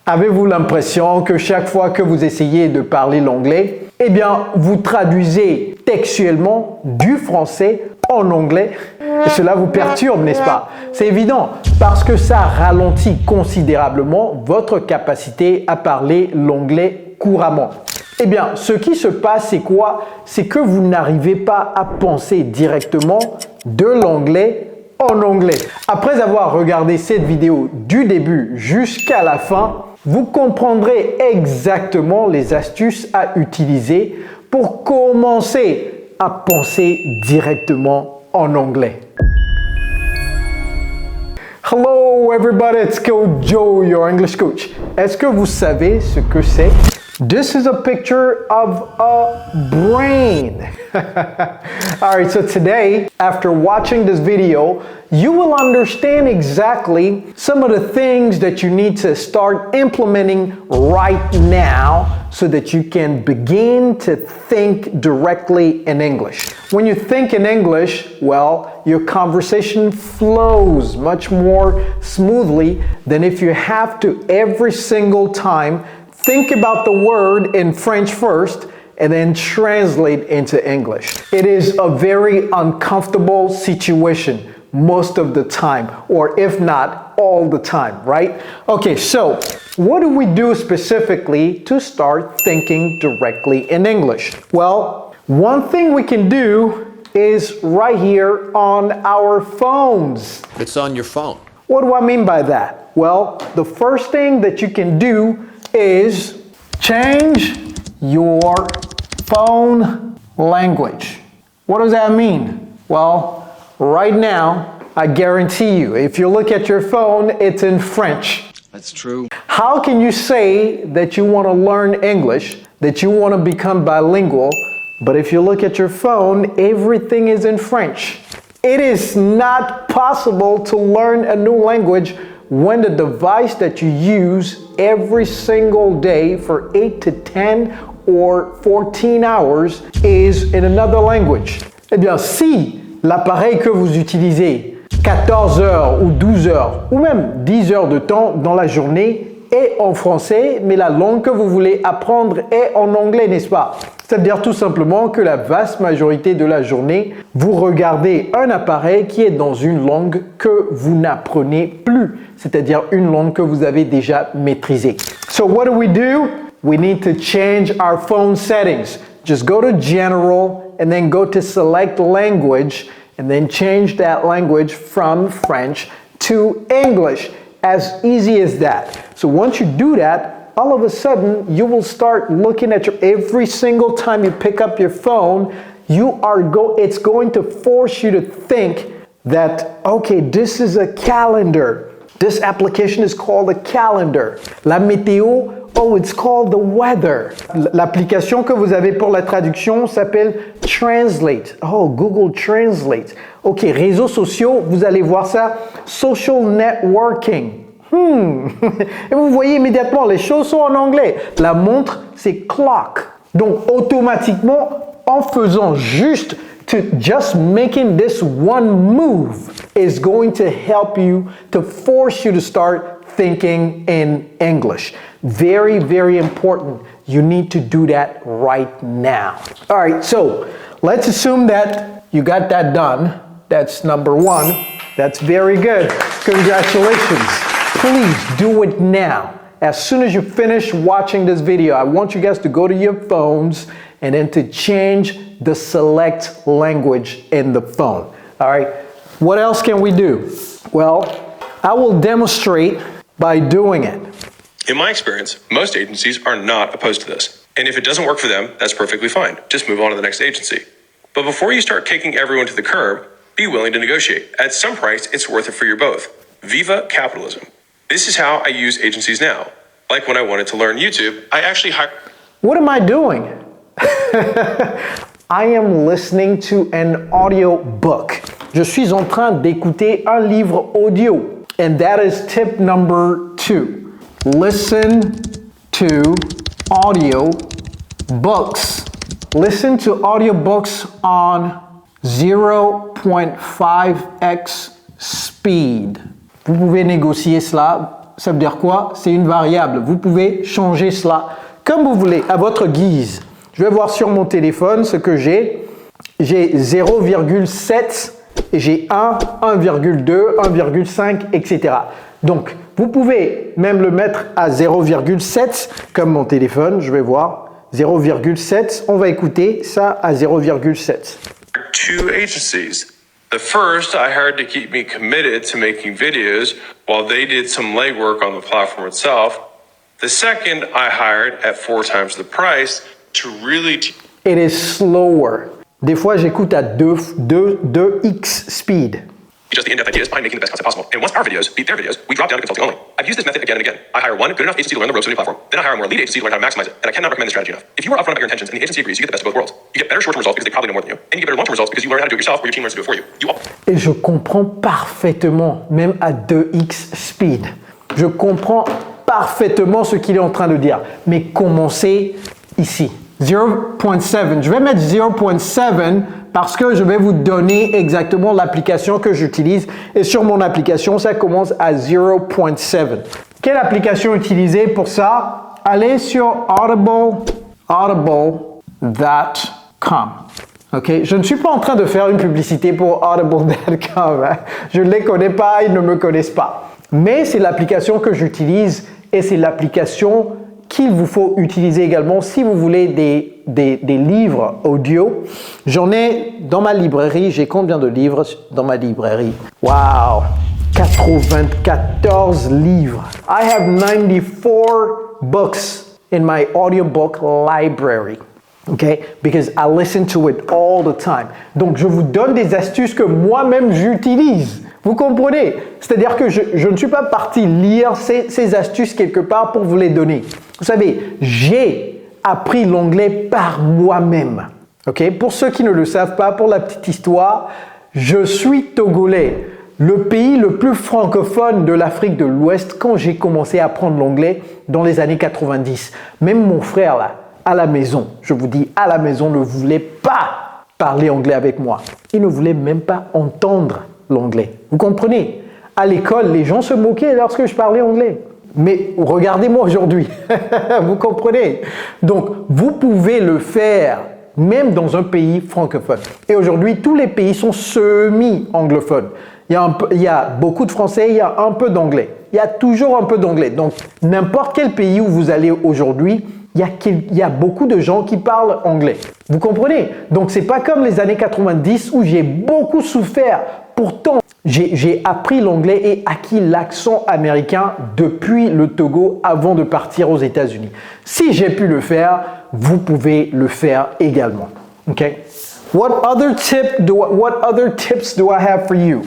Avez-vous l'impression que chaque fois que vous essayez de parler l'anglais, eh bien, vous traduisez textuellement du français en anglais? Et cela vous perturbe, n'est-ce pas? C'est évident, parce que ça ralentit considérablement votre capacité à parler l'anglais couramment. Eh bien, ce qui se passe, c'est quoi? C'est que vous n'arrivez pas à penser directement de l'anglais en anglais. Après avoir regardé cette vidéo du début jusqu'à la fin, vous comprendrez exactement les astuces à utiliser pour commencer à penser directement en anglais. Hello everybody, it's Coach Joe, your English coach. Est-ce que vous savez ce que c'est? This is a picture of a brain. Alright, so today, after watching this video, you will understand exactly some of the things that you need to start implementing right now so that you can begin to think directly in English. When you think in English, well, your conversation flows much more smoothly than if you have to every single time think about the word in French first and then translate into English. It is a very uncomfortable situation most of the time, or if not, all the time, right? Okay, so what do we do specifically to start thinking directly in English? Well, one thing we can do is right here on our phones. It's on your phone. What do I mean by that? Well, the first thing that you can do is change your phone language. What does that mean? Well, right now, I guarantee you, if you look at your phone, it's in French. That's true. How can you say that you want to learn English, that you want to become bilingual, but if you look at your phone, everything is in French? It is not possible to learn a new language when the device that you use every single day for 8 to 10 or 14 hours is in another language. Eh bien, si l'appareil que vous utilisez 14 heures ou 12 heures ou même 10 heures de temps dans la journée est en français, mais la langue que vous voulez apprendre est en anglais, n'est-ce pas? C'est-à-dire tout simplement que la vaste majorité de la journée, vous regardez un appareil qui est dans une langue que vous n'apprenez plus, c'est-à-dire une langue que vous avez déjà maîtrisée. So what do? We need to change our phone settings. Just go to General and then go to Select Language and then change that language from French to English. As easy as that. So once you do that, all of a sudden you will start looking at every single time you pick up your phone, it's going to force you to think that, okay, this is a calendar. This application is called a calendar. La météo, oh, it's called the weather. L'application que vous avez pour la traduction s'appelle Translate. Oh, Google Translate. Ok, réseaux sociaux, vous allez voir ça, social networking. Et vous voyez immédiatement, les choses sont en anglais. La montre, c'est clock. Donc, automatiquement, en faisant just making this one move is going to help you, to force you to start thinking in English. Very, very important. You need to do that right now. All right, so let's assume that you got that done. That's number one. That's very good. Congratulations. Please do it now. As soon as you finish watching this video, I want you guys to go to your phones and then to change the select language in the phone. All right. What else can we do? Well, I will demonstrate by doing it. In my experience, most agencies are not opposed to this. And if it doesn't work for them, that's perfectly fine. Just move on to the next agency. But before you start kicking everyone to the curb, be willing to negotiate. At some price, it's worth it for you both. Viva capitalism. This is how I use agencies now. Like when I wanted to learn YouTube, I actually hired... What am I doing? I am listening to an audio book. Je suis en train d'écouter un livre audio. And that is tip number 2. Listen to audio books. Listen to audiobooks on 0.5x speed. Vous pouvez négocier cela ça veut dire quoi? C'est une variable. Vous pouvez changer cela comme vous voulez, à votre guise. Je vais voir sur mon téléphone ce que j'ai. J'ai 0,7 et j'ai 1, 1,2, 1,5, etc. Donc, vous pouvez même le mettre à 0,7 comme mon téléphone. Je vais voir 0,7. On va écouter ça à 0,7. Two agencies. The first I hired to keep me committed to making videos while they did some legwork on the platform itself. The second I hired at 4 times the price to really It is slower. Des fois, j'écoute à 2x speed. just the in-depth ideas behind making the best content possible. And once our videos beat their videos, we drop down to consulting only. I've used this method again and again. I hire one good enough agency to learn the ropes of a new platform. Then I hire a more elite agency to learn how to maximize it. And I cannot recommend this strategy enough. If you are upfront about your intentions and the agency agrees, you get the best of both worlds. You get better short-term results because they probably know more than you. And you get better long-term results because you learn how to do it yourself or your team learns to do it for you. Et je comprends parfaitement, même à 2x speed. Je comprends parfaitement ce qu'il est en train de dire. Mais commencez ici. 0.7. Je vais mettre 0.7 parce que je vais vous donner exactement l'application que j'utilise. Et sur mon application, ça commence à 0.7. Quelle application utiliser pour ça? Allez sur audible.com. Ok, je ne suis pas en train de faire une publicité pour audible.com. Hein. Je ne les connais pas, ils ne me connaissent pas. Mais c'est l'application que j'utilise et c'est l'application qu'il vous faut utiliser également si vous voulez des livres audio. J'en ai dans ma librairie. J'ai combien de livres dans ma librairie? Wow! 94 livres. I have 94 books in my audiobook library. Okay? Because I listen to it all the time. Donc, je vous donne des astuces que moi-même j'utilise. Vous comprenez? C'est-à-dire que je ne suis pas parti lire ces astuces quelque part pour vous les donner. Vous savez, j'ai appris l'anglais par moi-même. Okay? Pour ceux qui ne le savent pas, pour la petite histoire, je suis togolais, le pays le plus francophone de l'Afrique de l'Ouest quand j'ai commencé à apprendre l'anglais dans les années 90. Même mon frère, là, à la maison, je vous dis, à la maison, ne voulait pas parler anglais avec moi. Il ne voulait même pas entendre l'anglais. Vous comprenez? À l'école, les gens se moquaient lorsque je parlais anglais. Mais regardez-moi aujourd'hui. Vous comprenez? Donc, vous pouvez le faire même dans un pays francophone. Et aujourd'hui, tous les pays sont semi-anglophones. Il y a beaucoup de français, il y a un peu d'anglais. Il y a toujours un peu d'anglais. Donc, n'importe quel pays où vous allez aujourd'hui, il y a beaucoup de gens qui parlent anglais. Vous comprenez? Donc, c'est pas comme les années 90 où j'ai beaucoup souffert. Pourtant, j'ai appris l'anglais et acquis l'accent américain depuis le Togo avant de partir aux États-Unis. Si j'ai pu le faire, vous pouvez le faire également. Okay? What other tips do I have for you?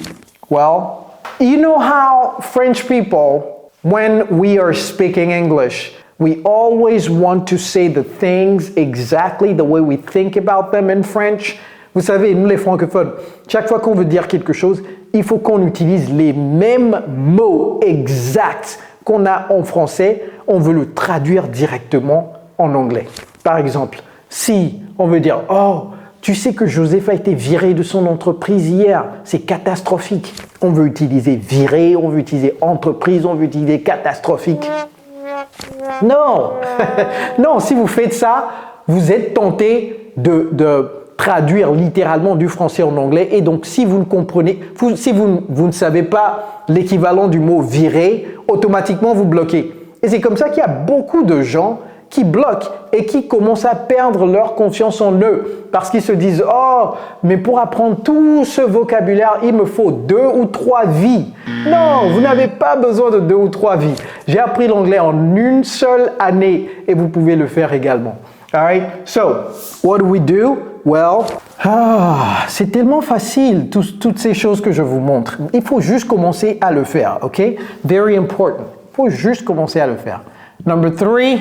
Well, you know how French people, when we are speaking English, we always want to say the things exactly the way we think about them in French. Vous savez, nous les francophones, chaque fois qu'on veut dire quelque chose, il faut qu'on utilise les mêmes mots exacts qu'on a en français. On veut le traduire directement en anglais. Par exemple, si on veut dire « Oh, tu sais que Joseph a été viré de son entreprise hier, c'est catastrophique ». On veut utiliser « virer », on veut utiliser « entreprise », on veut utiliser « catastrophique ». Non, non, si vous faites ça, vous êtes tenté de traduire littéralement du français en anglais. Et donc, si vous ne comprenez, si vous ne savez pas l'équivalent du mot virer, automatiquement vous bloquez. Et c'est comme ça qu'il y a beaucoup de gens qui bloquent et qui commencent à perdre leur confiance en eux parce qu'ils se disent « Oh, mais pour apprendre tout ce vocabulaire, il me faut 2 ou 3 vies. » Non, vous n'avez pas besoin de 2 ou 3 vies. J'ai appris l'anglais en une seule année et vous pouvez le faire également. All right? So, what do we do? Well, c'est tellement facile, toutes ces choses que je vous montre. Il faut juste commencer à le faire, ok? Very important. Il faut juste commencer à le faire. Number 3,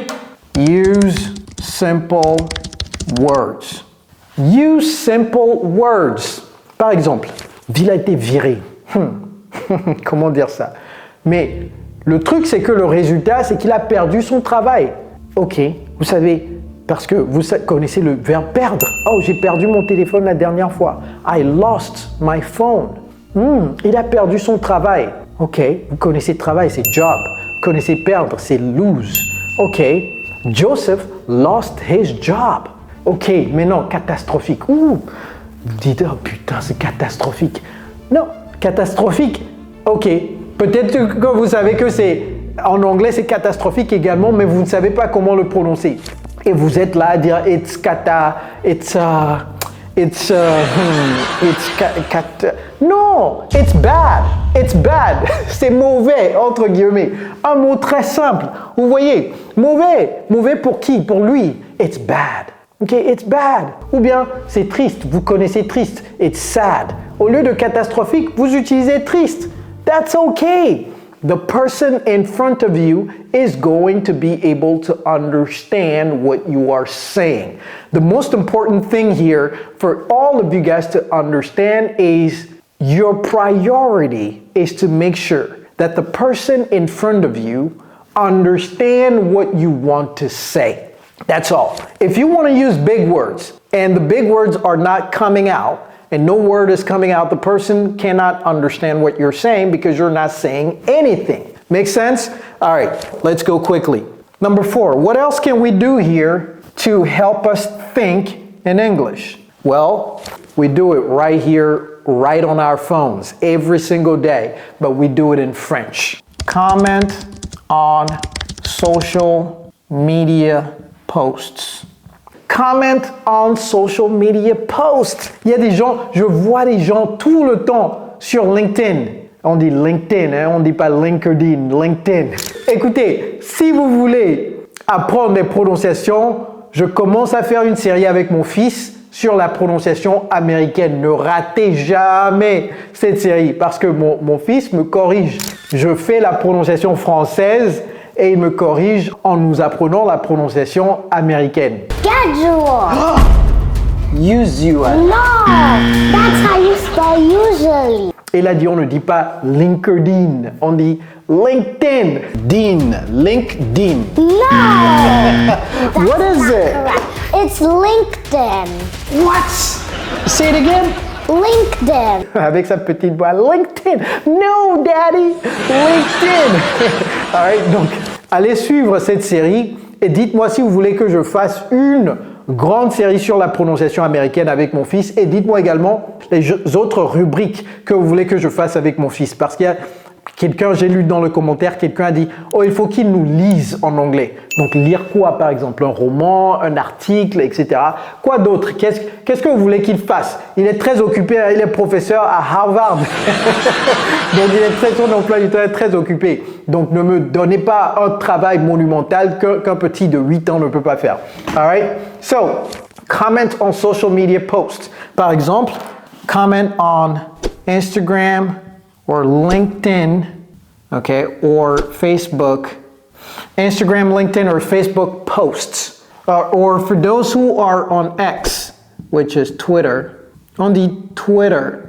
use simple words. Use simple words. Par exemple, il a été viré. Comment dire ça? Mais le truc, c'est que le résultat, c'est qu'il a perdu son travail. Ok, vous savez, parce que vous connaissez le verbe perdre. Oh, j'ai perdu mon téléphone la dernière fois. I lost my phone. Il a perdu son travail. Ok, vous connaissez travail, c'est job. connaissez perdre, c'est lose. Ok. Joseph lost his job. Ok, mais non, catastrophique. Ouh, vous dites, oh putain, c'est catastrophique. Non, catastrophique. Ok, peut-être que vous savez que c'est, en anglais, c'est catastrophique également, mais vous ne savez pas comment le prononcer. Et vous êtes là à dire, non, it's bad, it's bad, c'est mauvais, entre guillemets. Un mot très simple, vous voyez, mauvais pour qui? Pour lui, it's bad. Ok, it's bad. Ou bien, c'est triste, vous connaissez triste, it's sad. Au lieu de catastrophique, vous utilisez triste. That's okay. The person in front of you is going to be able to understand what you are saying. The most important thing here for all of you guys to understand is your priority is to make sure that the person in front of you understand what you want to say. That's all. If you want to use big words and the big words are not coming out, and no word is coming out, the person cannot understand what you're saying because you're not saying anything. Make sense? All right, let's go quickly. Number 4, what else can we do here to help us think in English? Well, we do it right here, right on our phones, every single day, but we do it in French. Comment on social media posts. Comment on social media posts. Il y a des gens, je vois des gens tout le temps sur LinkedIn. On dit LinkedIn, hein? On ne dit pas LinkedIn, LinkedIn. Écoutez, si vous voulez apprendre les prononciations, je commence à faire une série avec mon fils sur la prononciation américaine. Ne ratez jamais cette série parce que mon fils me corrige. Je fais la prononciation française et il me corrige en nous apprenant la prononciation américaine. Schedule. Usual. No, that's how you spell usually. Il a dit on ne dit pas LinkedIn, on dit LinkedIn. LinkedIn. No. What is it? Correct. It's LinkedIn. What? Say it again. LinkedIn. Avec sa petite voix, LinkedIn. No, daddy. LinkedIn. All right, donc, allez suivre cette série et dites-moi si vous voulez que je fasse une grande série sur la prononciation américaine avec mon fils et dites-moi également les autres rubriques que vous voulez que je fasse avec mon fils parce qu'il y a quelqu'un, j'ai lu dans le commentaire, quelqu'un a dit « Oh, il faut qu'il nous lise en anglais. » Donc, lire quoi par exemple? Un roman, un article, etc. Quoi d'autre? Qu'est-ce que vous voulez qu'il fasse? Il est très occupé, il est professeur à Harvard. Donc, il est son emploi du temps est très occupé. Donc, ne me donnez pas un travail monumental qu'un petit de 8 ans ne peut pas faire. All right? So, comment on social media posts. Par exemple, comment on Instagram, or LinkedIn, okay, or Facebook, Instagram, LinkedIn, or Facebook posts, or for those who are on X, which is Twitter, on dit Twitter.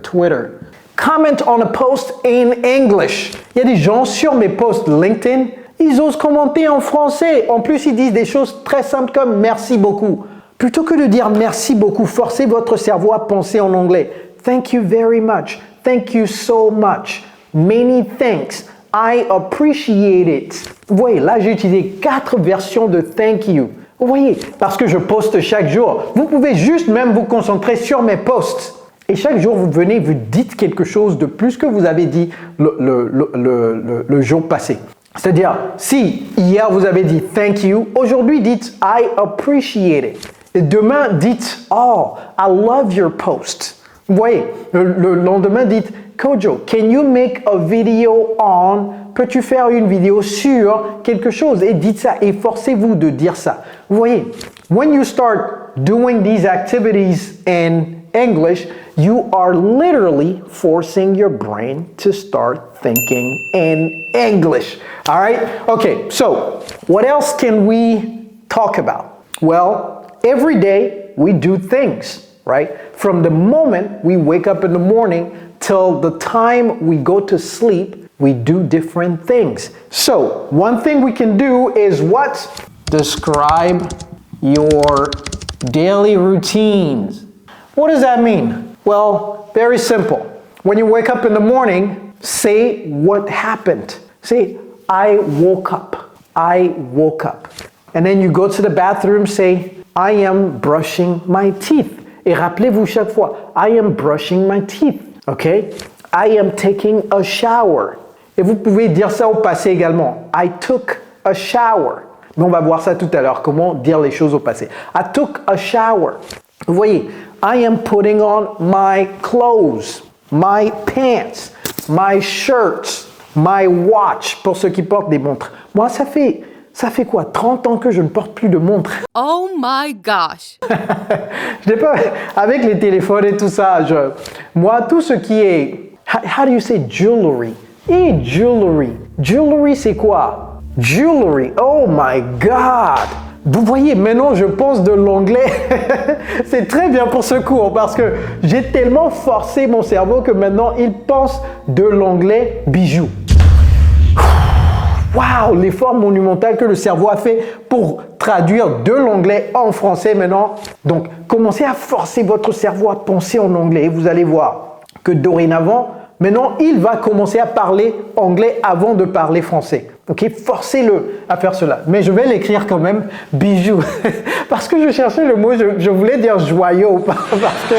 Comment on a post in English. Il y a des gens sur mes posts LinkedIn, ils osent commenter en français. En plus, ils disent des choses très simples comme merci beaucoup. Plutôt que de dire merci beaucoup, forcez votre cerveau à penser en anglais. Thank you very much. Thank you so much. Many thanks. I appreciate it. Vous voyez, là, j'ai utilisé 4 versions de thank you. Vous voyez, parce que je poste chaque jour. Vous pouvez juste même vous concentrer sur mes posts. Et chaque jour, vous venez, vous dites quelque chose de plus que vous avez dit le jour passé. C'est-à-dire, si hier vous avez dit thank you, aujourd'hui dites I appreciate it. Et demain, dites oh, I love your post. Vous voyez, le lendemain, dites Kojo, can you make a video on? Peux-tu faire une vidéo sur quelque chose? Et dites ça, et forcez-vous de dire ça. Vous voyez, when you start doing these activities in English, you are literally forcing your brain to start thinking in English. All right? Okay, so what else can we talk about? Well, every day we do things, right? From the moment we wake up in the morning till the time we go to sleep, we do different things. So, one thing we can do is what? Describe your daily routines. What does that mean? Well, very simple. When you wake up in the morning, say what happened. Say, I woke up. I woke up. And then you go to the bathroom, say, I am brushing my teeth. Et rappelez-vous chaque fois, I am brushing my teeth. Okay? I am taking a shower. Et vous pouvez dire ça au passé également. I took a shower. Mais on va voir ça tout à l'heure, comment dire les choses au passé. I took a shower. Vous voyez, I am putting on my clothes, my pants, my shirts, my watch, pour ceux qui portent des montres. Moi, ça fait quoi, 30 ans que je ne porte plus de montre. Oh my gosh. Je n'ai pas, avec les téléphones et tout ça, moi, tout ce qui est, how do you say jewelry? Et jewelry. Jewelry, c'est quoi? Jewelry. Oh my God. Vous voyez, maintenant, je pense de l'anglais. C'est très bien pour ce cours parce que j'ai tellement forcé mon cerveau que maintenant, il pense de l'anglais bijou. Waouh, l'effort monumental que le cerveau a fait pour traduire de l'anglais en français maintenant. Donc, commencez à forcer votre cerveau à penser en anglais et vous allez voir que dorénavant, maintenant, il va commencer à parler anglais avant de parler français. Ok, forcez-le à faire cela. Mais je vais l'écrire quand même, bijou. Parce que je cherchais le mot, je voulais dire joyau. Parce que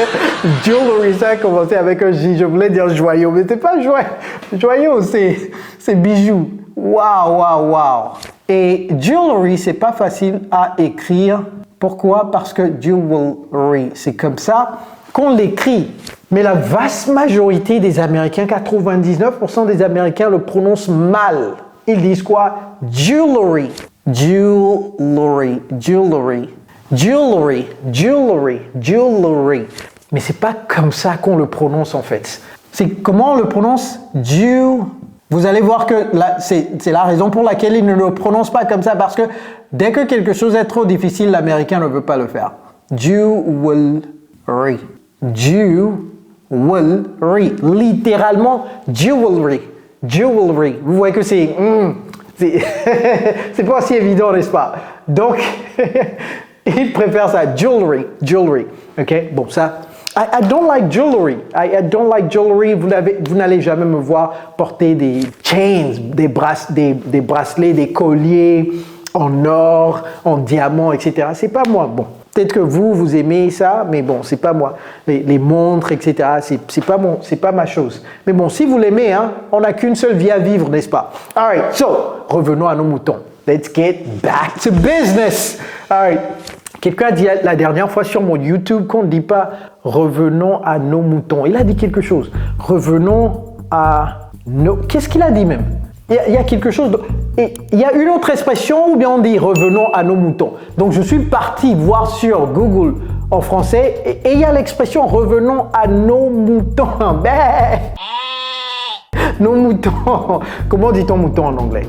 jewelry, ça a commencé avec un J. Je voulais dire joyau, mais c'est pas joyau. Joyau, c'est bijou. Waouh, waouh, waouh. Et jewelry, c'est pas facile à écrire. Pourquoi? Parce que jewelry, c'est comme ça qu'on l'écrit. Mais la vaste majorité des Américains, 99% des Américains le prononcent mal. Ils disent quoi? Jewelry, jewelry, jewelry, jewelry, jewelry, jewelry. Mais c'est pas comme ça qu'on le prononce en fait. C'est comment on le prononce? Vous allez voir que c'est la raison pour laquelle ils ne le prononcent pas comme ça, parce que dès que quelque chose est trop difficile, l'Américain ne veut pas le faire. Jewelry. Jewelry. Littéralement, jewelry. Jewelry. Vous voyez que c'est pas aussi évident, n'est-ce pas? Donc, ils préfèrent ça. Jewelry. Jewelry. OK? Bon, ça. I don't like jewelry. I don't like jewelry. Vous n'allez jamais me voir porter des chains, des bracelets, des colliers en or, en diamant, etc. C'est pas moi. Bon, peut-être que vous aimez ça, mais bon, c'est pas moi. Les montres, etc. C'est pas ma chose. Mais bon, si vous l'aimez, hein, on n'a qu'une seule vie à vivre, n'est-ce pas? All right. So, revenons à nos moutons. Let's get back to business. All right. Quelqu'un a dit la dernière fois sur mon YouTube qu'on ne dit pas « revenons à nos moutons ». Il a dit quelque chose. Revenons à nos... Qu'est-ce qu'il a dit même? Il y a quelque chose... Et il y a une autre expression ou bien on dit « revenons à nos moutons ». Donc je suis parti voir sur Google en français et il y a l'expression « revenons à nos moutons ». Nos moutons. Comment dit-on mouton en anglais?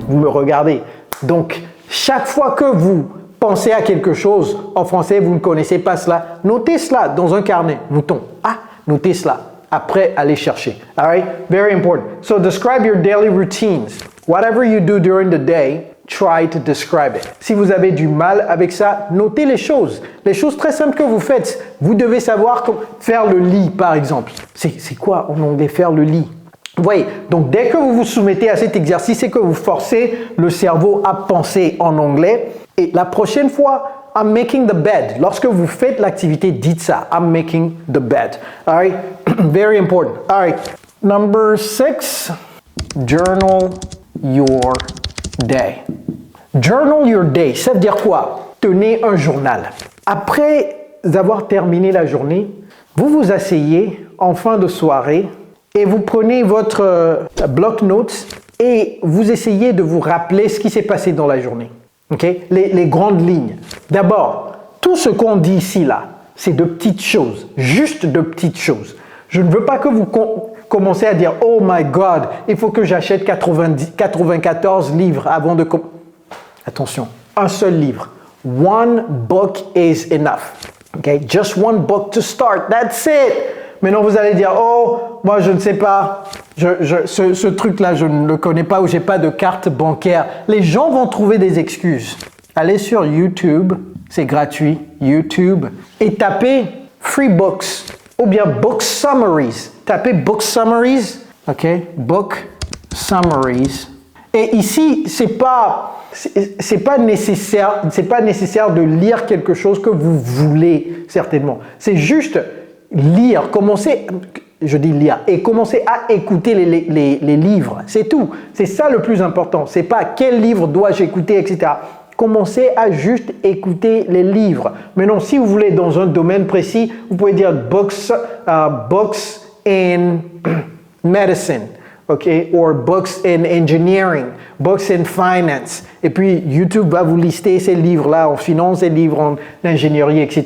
Vous me regardez. Donc chaque fois que vous pensez à quelque chose en français, vous ne connaissez pas cela, notez cela dans un carnet. Mouton. Ah, notez cela. Après, allez chercher. All right? Very important. So describe your daily routines. Whatever you do during the day, try to describe it. Si vous avez du mal avec ça, notez les choses. Les choses très simples que vous faites. Vous devez savoir comment faire le lit, par exemple. C'est quoi en anglais faire le lit? Vous voyez, donc dès que vous vous soumettez à cet exercice, c'est que vous forcez le cerveau à penser en anglais. Et la prochaine fois, I'm making the bed. Lorsque vous faites l'activité, dites ça. I'm making the bed. All right? Very important. All right. Number 6, journal your day. Journal your day, ça veut dire quoi? Tenez un journal. Après avoir terminé la journée, vous vous asseyez en fin de soirée et vous prenez votre bloc-notes et vous essayez de vous rappeler ce qui s'est passé dans la journée. Okay? Les grandes lignes. D'abord, tout ce qu'on dit ici, là, c'est de petites choses, juste de petites choses. Je ne veux pas que vous commencez à dire « Oh my God, il faut que j'achète 94 livres avant de... » Attention, un seul livre. One book is enough. Okay? Just one book to start. That's it. Maintenant, vous allez dire « Oh, moi, je ne sais pas. Ce truc-là, je ne le connais pas ou j'ai pas de carte bancaire. » Les gens vont trouver des excuses. Allez sur YouTube, c'est gratuit, YouTube, et tapez « Free Books » ou bien « Book Summaries ». Tapez « Book Summaries », ok? « Book Summaries ». Et ici, c'est pas nécessaire de lire quelque chose que vous voulez, certainement. C'est juste lire, commencer à écouter les livres. C'est tout. C'est ça le plus important. C'est pas quel livre dois-je écouter, etc. Commencez à juste écouter les livres. Maintenant, si vous voulez dans un domaine précis, vous pouvez dire books in medicine, okay, or books in engineering, books in finance. Et puis YouTube va vous lister ces livres-là en finance, ces livres en ingénierie, etc.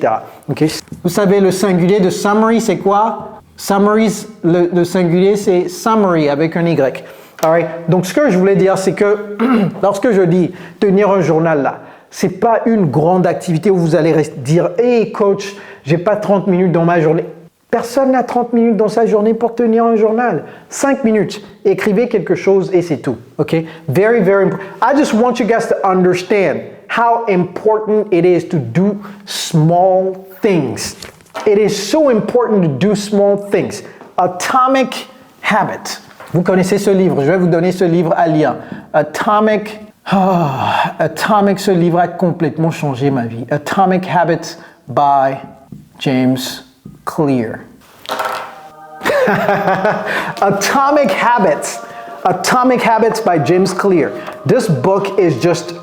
Okay. Vous savez, le singulier de summary, c'est quoi? Summaries, le singulier, c'est summary avec un Y. Alright. Donc, ce que je voulais dire, c'est que lorsque je dis tenir un journal là, c'est pas une grande activité où vous allez dire « Hey coach, j'ai pas 30 minutes dans ma journée ». Personne n'a 30 minutes dans sa journée pour tenir un journal. 5 minutes. Écrivez quelque chose et c'est tout. Okay? Very, very important. I just want you guys to understand how important it is to do small things. It is so important to do small things. Atomic Habit. Vous connaissez ce livre, je vais vous donner ce livre à lire. Atomic, ce livre a complètement changé ma vie. Atomic Habits by James Clear. Atomic Habits by James Clear. This book is just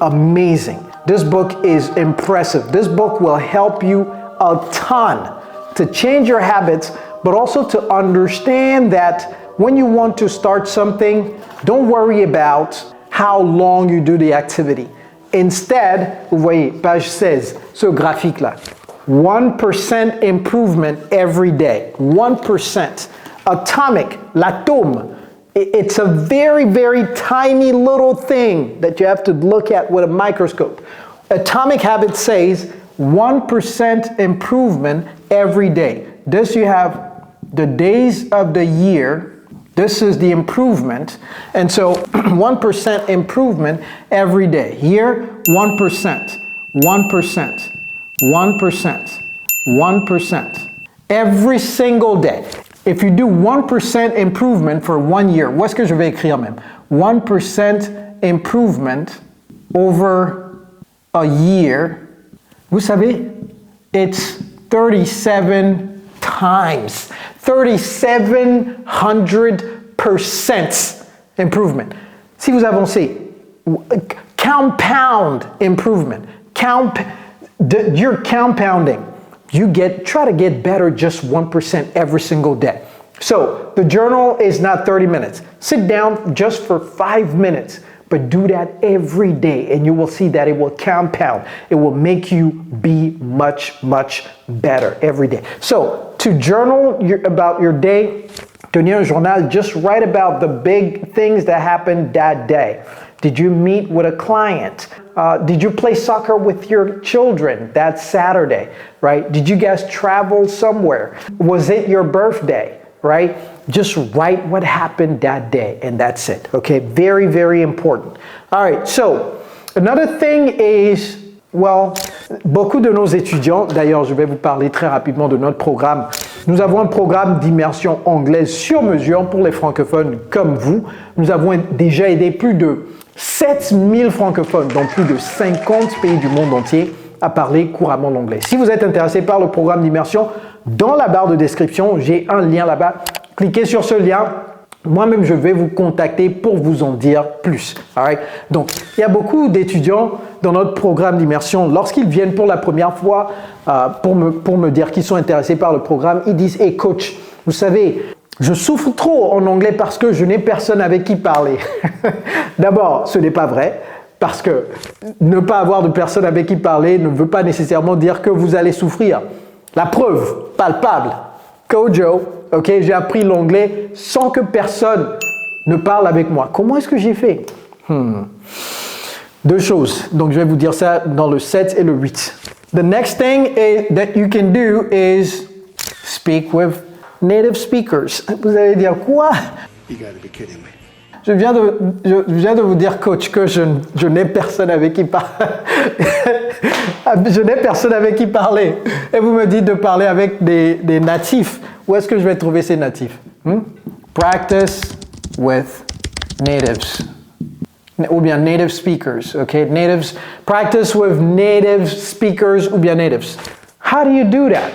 amazing. This book is impressive. This book will help you a ton to change your habits, but also to understand that when you want to start something, don't worry about how long you do the activity. Instead, vous voyez, page 16, ce graphique-là. 1% improvement every day. 1%. Atomic, l'atome. It's a very, very tiny little thing that you have to look at with a microscope. Atomic Habit says 1% improvement every day. Thus you have the days of the year. This is the improvement. And so 1% improvement every day. Here, 1%, 1%, 1%, 1%. Every single day. If you do 1% improvement for 1 year, où est-ce que je vais écrire même? 1% improvement over a year. Vous savez, it's 37 times. 3,700% improvement. Si vous avancez, compound improvement. You're compounding. Try to get better just 1% every single day. So the journal is not 30 minutes. Sit down just for 5 minutes, but do that every day and you will see that it will compound. It will make you be much, much better every day. So to journal about your day, tenir un journal, just write about the big things that happened that day. Did you meet with a client? Did you play soccer with your children that Saturday, right? Did you guys travel somewhere? Was it your birthday, right? Just write what happened that day and that's it, okay? Very, very important. All right, so another thing is, well, beaucoup de nos étudiants, d'ailleurs, je vais vous parler très rapidement de notre programme. Nous avons un programme d'immersion anglaise sur mesure pour les francophones comme vous. Nous avons déjà aidé plus de 7000 francophones dans plus de 50 pays du monde entier à parler couramment l'anglais. Si vous êtes intéressé par le programme d'immersion, dans la barre de description, j'ai un lien là-bas. Cliquez sur ce lien. Moi-même, je vais vous contacter pour vous en dire plus. Alright? Donc, il y a beaucoup d'étudiants dans notre programme d'immersion. Lorsqu'ils viennent pour la première fois pour me dire qu'ils sont intéressés par le programme, ils disent « Hey coach, vous savez, je souffre trop en anglais parce que je n'ai personne avec qui parler. » D'abord, ce n'est pas vrai. Parce que ne pas avoir de personne avec qui parler ne veut pas nécessairement dire que vous allez souffrir. La preuve palpable, Kojo, ok, j'ai appris l'anglais sans que personne ne parle avec moi. Comment est-ce que j'ai fait? Deux choses. Donc, je vais vous dire ça dans le 7 et le 8. The next thing that you can do is speak with native speakers. Vous allez dire quoi? You gotta be kidding me. Je viens de vous dire, coach, que je n'ai personne avec qui parler. Je n'ai personne avec qui parler. Et vous me dites de parler avec des natifs. Où est-ce que je vais trouver ces natifs? Practice with natives. ou bien native speakers, okay? Natives, practice with native speakers ou bien natives. How do you do that?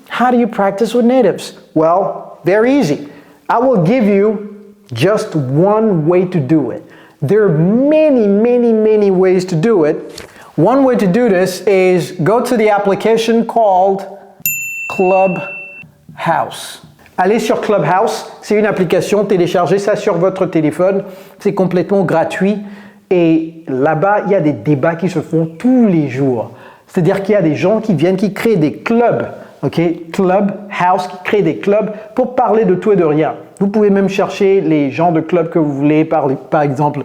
How do you practice with natives? Well, very easy. I will give you just one way to do it. There are many, many, many ways to do it. One way to do this is go to the application called Clubhouse. Allez sur Clubhouse, c'est une application, téléchargez ça sur votre téléphone, c'est complètement gratuit et là-bas, il y a des débats qui se font tous les jours. C'est-à-dire qu'il y a des gens qui viennent, qui créent des clubs, ok? Clubhouse, qui créent des clubs pour parler de tout et de rien. Vous pouvez même chercher les genres de clubs que vous voulez, par exemple,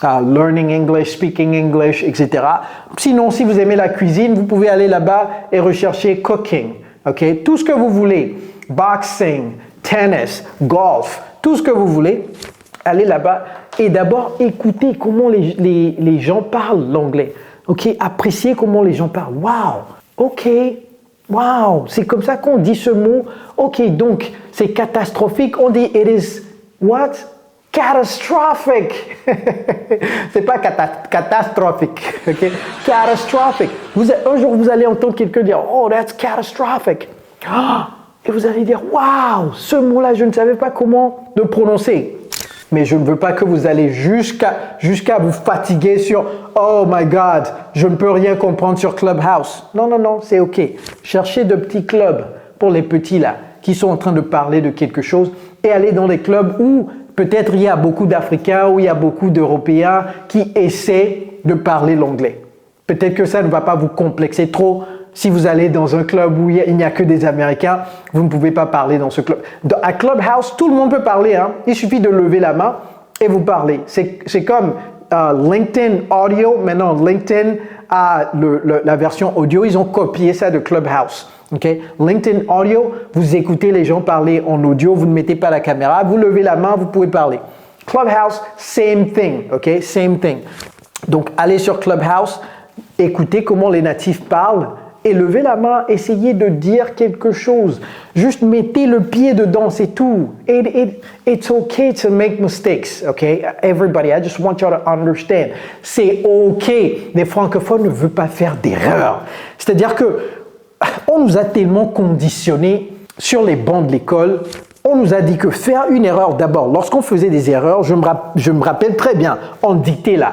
learning English, speaking English, etc. Sinon, si vous aimez la cuisine, vous pouvez aller là-bas et rechercher cooking, ok? Tout ce que vous voulez. Boxing, tennis, golf, tout ce que vous voulez, allez là-bas et d'abord écoutez comment les gens parlent l'anglais. Ok, appréciez comment les gens parlent. Wow, ok, wow, c'est comme ça qu'on dit ce mot. Ok, donc c'est catastrophique. On dit it is what? Catastrophic. C'est pas catastrophique. Ok, catastrophic. Un jour vous allez entendre quelqu'un dire oh that's catastrophic. Et vous allez dire, waouh, ce mot-là, je ne savais pas comment le prononcer. Mais je ne veux pas que vous allez jusqu'à vous fatiguer sur, oh my God, je ne peux rien comprendre sur Clubhouse. Non, non, non, c'est OK. Cherchez de petits clubs pour les petits là, qui sont en train de parler de quelque chose et allez dans des clubs où peut-être il y a beaucoup d'Africains, où il y a beaucoup d'Européens qui essaient de parler l'anglais. Peut-être que ça ne va pas vous complexer trop. Si vous allez dans un club où il n'y a que des Américains, vous ne pouvez pas parler dans ce club. À Clubhouse, tout le monde peut parler. Hein? Il suffit de lever la main et vous parlez. C'est comme LinkedIn Audio. Maintenant, LinkedIn a la version audio. Ils ont copié ça de Clubhouse. Okay? LinkedIn Audio, vous écoutez les gens parler en audio. Vous ne mettez pas la caméra. Vous levez la main, vous pouvez parler. Clubhouse, same thing. Okay? Same thing. Donc, allez sur Clubhouse, écoutez comment les natifs parlent. Et levez la main, essayez de dire quelque chose. Juste mettez le pied dedans, c'est tout. It's okay to make mistakes, okay? Everybody, I just want you to understand. C'est okay. Les francophones ne veulent pas faire d'erreurs. C'est-à-dire que on nous a tellement conditionnés sur les bancs de l'école. On nous a dit que faire une erreur d'abord, lorsqu'on faisait des erreurs, je me rappelle très bien, en dictée là,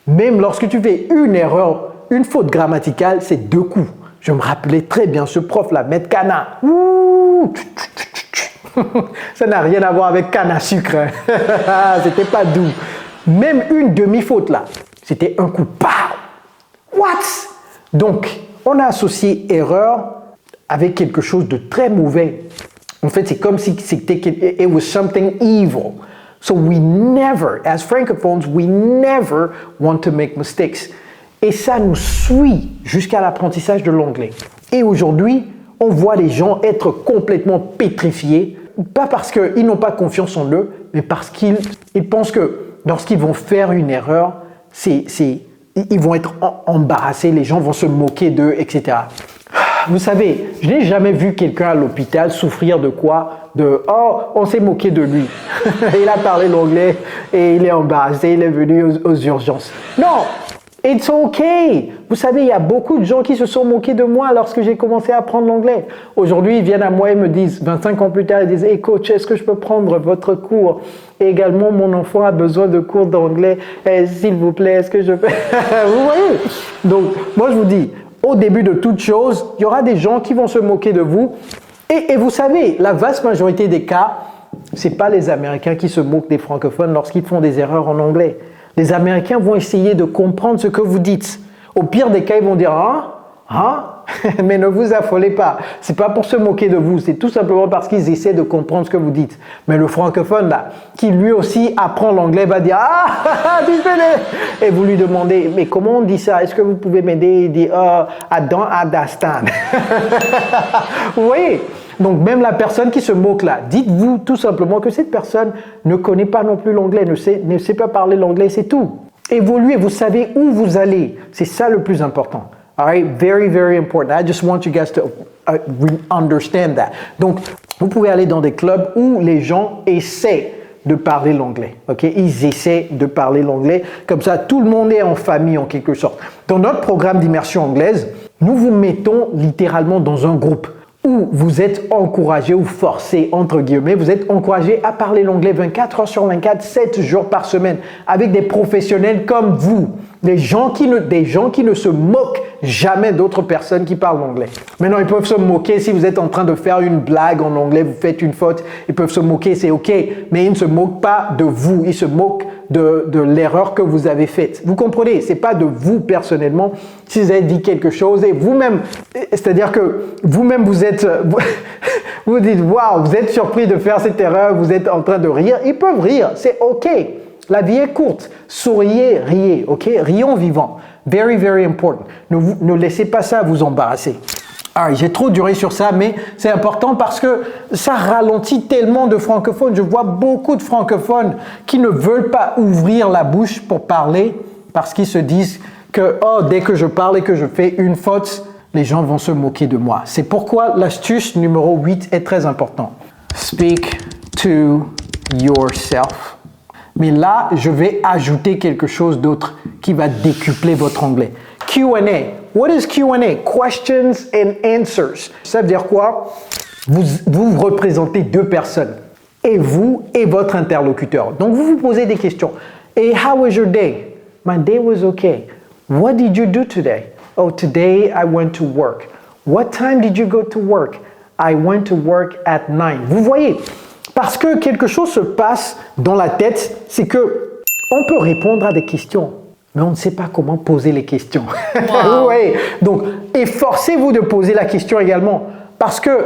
même lorsque tu fais une erreur, une faute grammaticale, c'est 2 coups. Je me rappelais très bien ce prof-là, Maître Cana. Ça n'a rien à voir avec canne à sucre. Hein. C'était pas doux. Même une demi-faute là, c'était un coup. Pow! What? Donc, on a associé erreur avec quelque chose de très mauvais. En fait, c'est comme si c'était it was something evil. So we never, as francophones, we never want to make mistakes. Et ça nous suit jusqu'à l'apprentissage de l'anglais. Et aujourd'hui, on voit les gens être complètement pétrifiés, pas parce qu'ils n'ont pas confiance en eux, mais parce qu'ils pensent que lorsqu'ils vont faire une erreur, ils vont être embarrassés, les gens vont se moquer d'eux, etc. Vous savez, je n'ai jamais vu quelqu'un à l'hôpital souffrir de quoi? De « Oh, on s'est moqué de lui. Il a parlé l'anglais et il est embarrassé, il est venu aux urgences. » Non! It's okay. Vous savez, il y a beaucoup de gens qui se sont moqués de moi lorsque j'ai commencé à apprendre l'anglais. Aujourd'hui, ils viennent à moi et me disent, 25 ans plus tard, ils disent « Hey coach, est-ce que je peux prendre votre cours? Et également, mon enfant a besoin de cours d'anglais. S'il vous plaît, est-ce que je peux... » Vous voyez? Donc, moi, je vous dis, au début de toute chose, il y aura des gens qui vont se moquer de vous. Et vous savez, la vaste majorité des cas, ce n'est pas les Américains qui se moquent des francophones lorsqu'ils font des erreurs en anglais. Les Américains vont essayer de comprendre ce que vous dites. Au pire des cas, ils vont dire « Hein? Mais ne vous affolez pas. C'est pas pour se moquer de vous. C'est tout simplement parce qu'ils essaient de comprendre ce que vous dites. Mais le francophone, là, qui lui aussi apprend l'anglais, va dire « Ah, tu et vous lui demandez « Mais comment on dit ça? Est-ce que vous pouvez m'aider? » Il dit « I don't understand. » Vous voyez? Donc, même la personne qui se moque là, dites-vous tout simplement que cette personne ne connaît pas non plus l'anglais, ne sait pas parler l'anglais, c'est tout. Évoluez, vous savez où vous allez. C'est ça le plus important. All right? Very, very important. I just want you guys to understand that. Donc, vous pouvez aller dans des clubs où les gens essaient de parler l'anglais. Ok, ils essaient de parler l'anglais. Comme ça, tout le monde est en famille en quelque sorte. Dans notre programme d'immersion anglaise, nous vous mettons littéralement dans un groupe où vous êtes encouragé ou forcé, entre guillemets, vous êtes encouragé à parler l'anglais 24 heures sur 24, 7 jours par semaine, avec des professionnels comme vous, des gens qui ne se moquent jamais d'autres personnes qui parlent l'anglais. Maintenant, ils peuvent se moquer si vous êtes en train de faire une blague en anglais, vous faites une faute, ils peuvent se moquer, c'est ok, mais ils ne se moquent pas de vous, ils se moquent de l'erreur que vous avez faite. Vous comprenez? C'est pas de vous personnellement. Si vous avez dit quelque chose et vous-même, c'est-à-dire que vous-même vous êtes, vous dites waouh, vous êtes surpris de faire cette erreur, vous êtes en train de rire. Ils peuvent rire, c'est ok. La vie est courte. Souriez, riez, ok? Rions vivant. Very, very important. Ne laissez pas ça vous embarrasser. Ah, j'ai trop duré sur ça, mais c'est important parce que ça ralentit tellement de francophones. Je vois beaucoup de francophones qui ne veulent pas ouvrir la bouche pour parler parce qu'ils se disent que dès que je parle et que je fais une faute, les gens vont se moquer de moi. C'est pourquoi l'astuce numéro 8 est très importante. Speak to yourself. Mais là, je vais ajouter quelque chose d'autre qui va décupler votre anglais. Q&A. What is Q&A? Questions and answers. Ça veut dire quoi? Vous représentez deux personnes. Et vous et votre interlocuteur. Donc, vous vous posez des questions. Et how was your day? My day was okay. What did you do today? Oh, today I went to work. What time did you go to work? I went to work at 9. Vous voyez? Parce que quelque chose se passe dans la tête, c'est que on peut répondre à des questions, mais on ne sait pas comment poser les questions. Wow. Ouais. Donc, efforcez-vous de poser la question également, parce que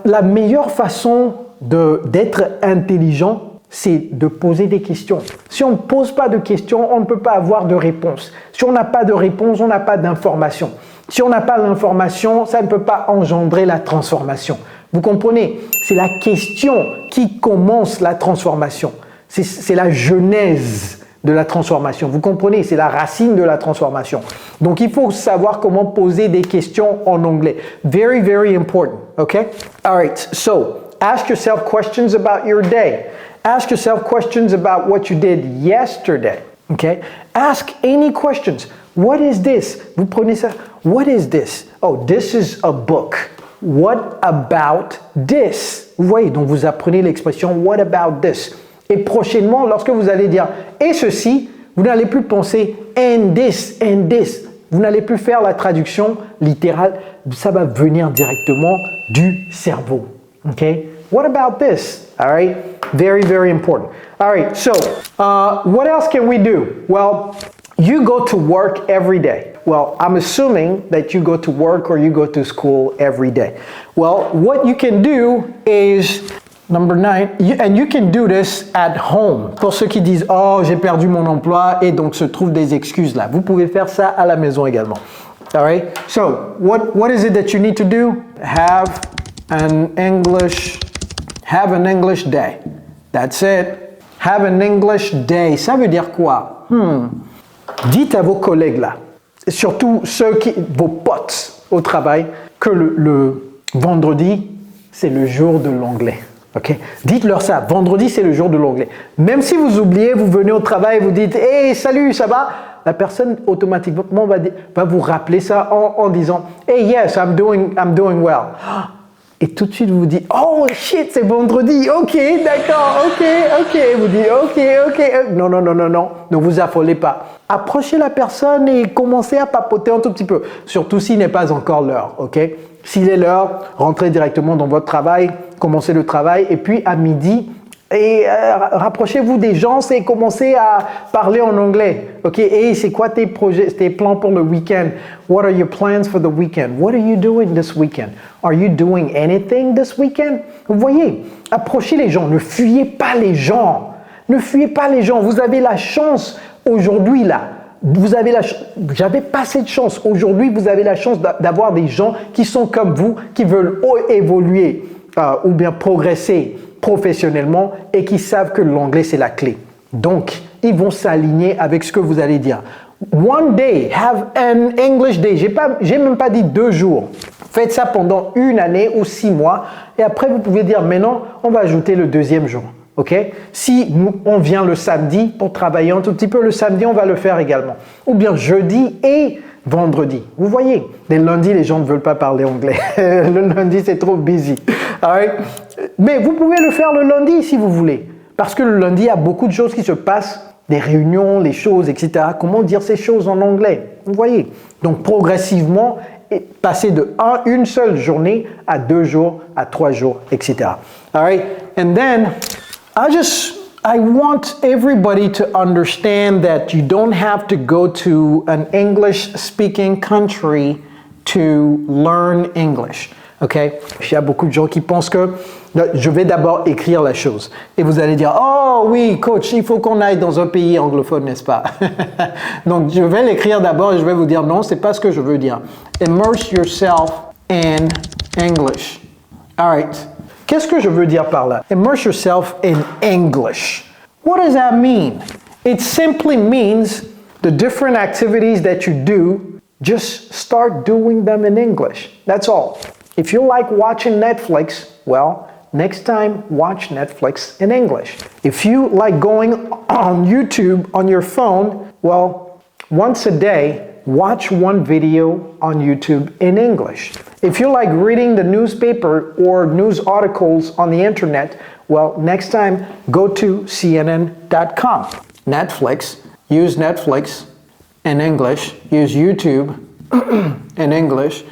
la meilleure façon d'être intelligent, c'est de poser des questions. Si on ne pose pas de questions, on ne peut pas avoir de réponse. Si on n'a pas de réponse, on n'a pas d'information. Si on n'a pas d'information, ça ne peut pas engendrer la transformation. Vous comprenez? C'est la question qui commence la transformation. C'est la genèse de la transformation. Vous comprenez? C'est la racine de la transformation. Donc, il faut savoir comment poser des questions en anglais. Very, very important. Okay? All right. So, ask yourself questions about your day. Ask yourself questions about what you did yesterday. Okay? Ask any questions. What is this? Vous prenez ça. What is this? Oh, this is a book. What about this? Vous voyez, donc vous apprenez l'expression what about this. Et prochainement, lorsque vous allez dire et ceci, vous n'allez plus penser and this, and this. Vous n'allez plus faire la traduction littérale. Ça va venir directement du cerveau. Okay? What about this? All right? Very, very important. All right, so what else can we do? Well, you go to work every day. Well, I'm assuming that you go to work or you go to school every day. Well, what you can do is, number 9, and you can do this at home. Pour ceux qui disent, oh, j'ai perdu mon emploi et donc se trouvent des excuses là. Vous pouvez faire ça à la maison également. All right? So, what is it that you need to do? Have an English day. That's it. Have an English day. Ça veut dire quoi? Dites à vos collègues là, surtout vos potes au travail, que le vendredi, c'est le jour de l'anglais. Okay? Dites-leur ça. Vendredi, c'est le jour de l'anglais. Même si vous oubliez, vous venez au travail, vous dites « Hey, salut, ça va ?» La personne automatiquement va vous rappeler ça en disant « Hey, yes, I'm doing well. » Et tout de suite, vous vous dites « Oh, shit, c'est vendredi. Ok, d'accord, ok. » Vous dites « Ok. » Non. Ne vous affolez pas. Approchez la personne et commencez à papoter un tout petit peu. Surtout s'il n'est pas encore l'heure, ok? S'il est l'heure, rentrez directement dans votre travail, commencez le travail. Et puis, à midi, rapprochez-vous des gens et commencez à parler en anglais. Ok, et c'est quoi tes projets, tes plans pour le week-end? What are your plans for the weekend? What are you doing this weekend? Are you doing anything this weekend? Vous voyez, approchez les gens, ne fuyez pas les gens. Ne fuyez pas les gens. Vous avez la chance aujourd'hui là. J'avais pas cette chance. Aujourd'hui, vous avez la chance d'avoir des gens qui sont comme vous, qui veulent évoluer ou bien progresser professionnellement et qui savent que l'anglais, c'est la clé. Donc, ils vont s'aligner avec ce que vous allez dire. One day, have an English day. J'ai même pas dit 2 jours. Faites ça pendant 1 année ou 6 mois et après, vous pouvez dire, maintenant, on va ajouter le 2e jour. Ok? Si on vient le samedi pour travailler un tout petit peu, le samedi, on va le faire également. Ou bien jeudi et vendredi. Vous voyez, les lundis, les gens ne veulent pas parler anglais. Le lundi, c'est trop busy. Alright? Mais vous pouvez le faire le lundi si vous voulez. Parce que le lundi, il y a beaucoup de choses qui se passent, des réunions, les choses, etc. Comment dire ces choses en anglais? Vous voyez? Donc, progressivement, passer de une seule journée à 2 jours, à 3 jours, etc. Alright? And then, I want everybody to understand that you don't have to go to an English-speaking country to learn English. OK? Il y a beaucoup de gens qui pensent que je vais d'abord écrire la chose. Et vous allez dire, oh oui, coach, il faut qu'on aille dans un pays anglophone, n'est-ce pas? Donc, je vais l'écrire d'abord et je vais vous dire, non, c'est pas ce que je veux dire. Immerse yourself in English. All right. Qu'est-ce que je veux dire par là? Immerse yourself in English. What does that mean? It simply means the different activities that you do, just start doing them in English. That's all. If you like watching Netflix, well, next time watch Netflix in English. If you like going on YouTube on your phone, well, once a day, watch one video on YouTube in English. If you like reading the newspaper or news articles on the internet, well, next time go to CNN.com. Netflix, use Netflix in English, use YouTube in English.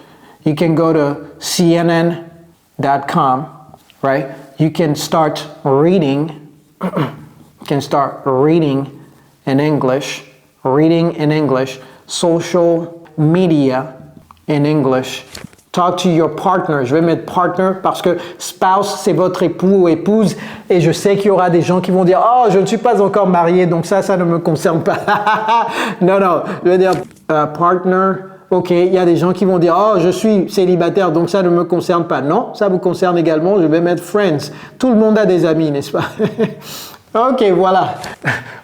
You can go to CNN.com, right? You can start reading, in English, social media in English. Talk to your partner. Je vais mettre partner parce que spouse, c'est votre époux ou épouse. Et je sais qu'il y aura des gens qui vont dire, oh, je ne suis pas encore marié, donc ça ne me concerne pas. Non, je vais dire partner. Ok, il y a des gens qui vont dire, oh, je suis célibataire, donc ça ne me concerne pas. Non, ça vous concerne également. Je vais mettre friends. Tout le monde a des amis, n'est-ce pas? Ok, voilà.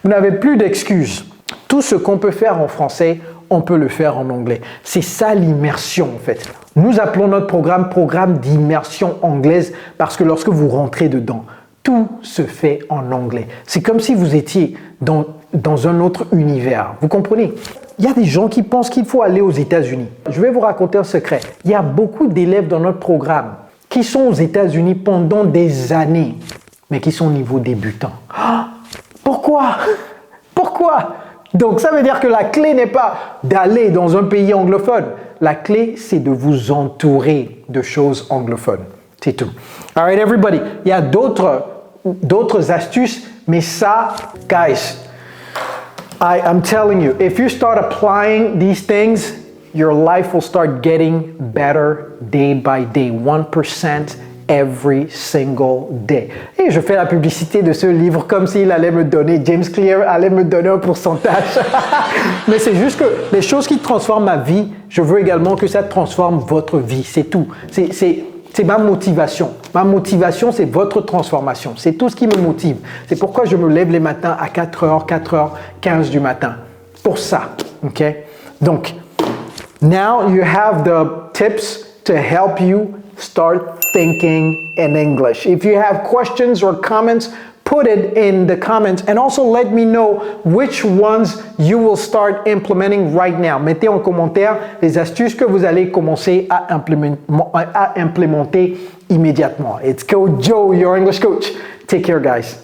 Vous n'avez plus d'excuses. Tout ce qu'on peut faire en français, on peut le faire en anglais. C'est ça l'immersion en fait. Nous appelons notre programme d'immersion anglaise parce que lorsque vous rentrez dedans, tout se fait en anglais. C'est comme si vous étiez dans un autre univers. Vous comprenez? Il y a des gens qui pensent qu'il faut aller aux États-Unis. Je vais vous raconter un secret. Il y a beaucoup d'élèves dans notre programme qui sont aux États-Unis pendant des années, mais qui sont au niveau débutant. Ah, pourquoi? Donc ça veut dire que la clé n'est pas d'aller dans un pays anglophone. La clé, c'est de vous entourer de choses anglophones. C'est tout. All right, everybody. Il y a d'autres astuces, mais ça, guys, I'm telling you, if you start applying these things, your life will start getting better day by day, 1% every single day. Et je fais la publicité de ce livre comme s'il allait me donner, James Clear allait me donner un pourcentage. Mais c'est juste que les choses qui transforment ma vie, je veux également que ça transforme votre vie, c'est tout. C'est ma motivation. Ma motivation, c'est votre transformation. C'est tout ce qui me motive. C'est pourquoi je me lève les matins à 4h, 4h15 du matin. Pour ça, ok? Donc, now you have the tips to help you start thinking in English. If you have questions or comments, put it in the comments and also let me know which ones you will start implementing right now. Mettez en commentaire les astuces que vous allez commencer à implémenter immédiatement. It's Coach Joe, your English coach. Take care, guys.